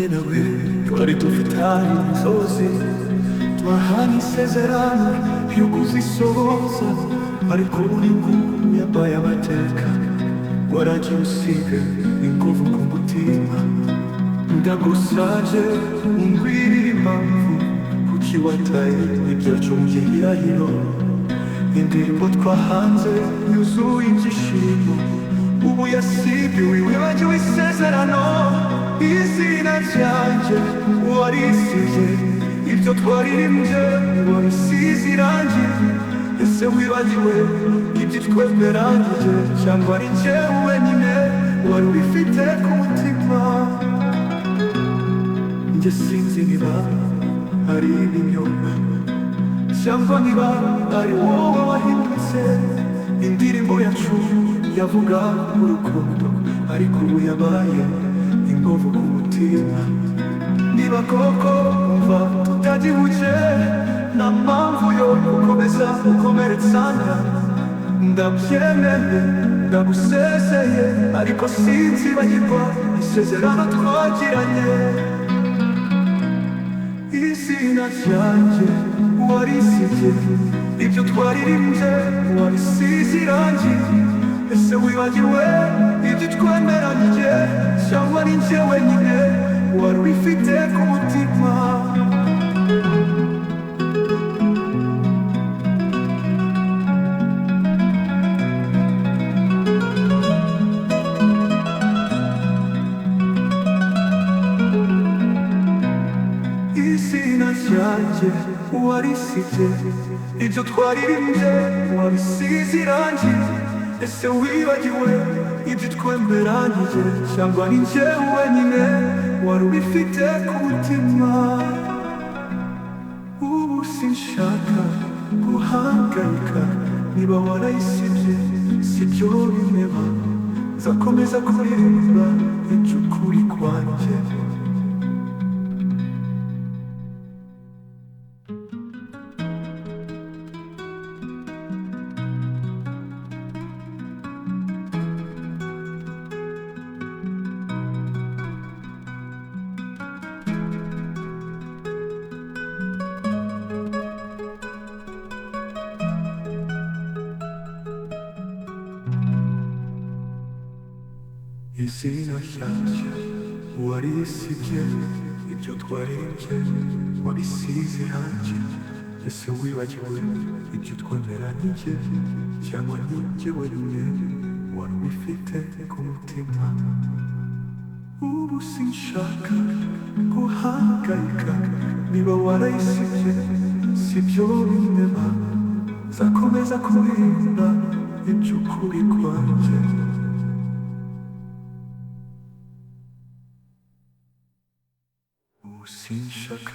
Njye nawe twari dufitanye inzozi, twahanye isezerano yo kuzisohoza, ariko uri yabaye amateka. Waragiye usiga inkovu ku mutima, ndagusabye umbwirire impamvu kuki wataye ibyacu mu gihirahiro. Indirimbo twahanze yuzuye ibyishimo, ubu yasibiwe wibagiwe isezerano. Izina ryanjye warisize, ibyo twaririmbye warisize irangi. Ese wibagiwe ibyo twemeranyije, cyangwa ari njyewe wenyine wari ubifite ku mutima? Njye sinzi niba ari ibinyoma, cyangwa niba ari wowe wahindutse. Indirimbo yacu yavuga urukundo, ariko ubu yabaye inkovu ku mutima. Niba koko umva tutagihuje, nta mpamvu yo gukomeza gukomeretsanya. Ndabyemeye, ndagusezeye, ariko sinzibagirwa isezerano twagiranye. Izina ryanjye warisize, ibyo twaririmbye warisize irangi. Ese wibagiwe ibyo twemeranyije, cyangwa ari njye wenyine wari ubifite ku mutima? Izina ryanjye warisize, ibyo twaririmbye warisize irangi. Ese wibagiwe ibyo twemeranyije, cyangwa ari njye wenyine wari ubifite ku mutima? Ubu sinshaka guhangayika, niba warayisibye sibyo bimeba. Nzakomeza kuririmba iby'ukuri kwanjye. Izina ryanjye warisize, ibyo twaririmbye warisize irangi. Ese wibagiwe ibyo twemeranyije, cyangwa ni njye wenyine wari ubifite ku mutima? Ubu sinshaka guhangayika, niba warayisibye sibyo bimeba. Nzakomeza kuririmba iby'ukuri kwanjye. Sinshaka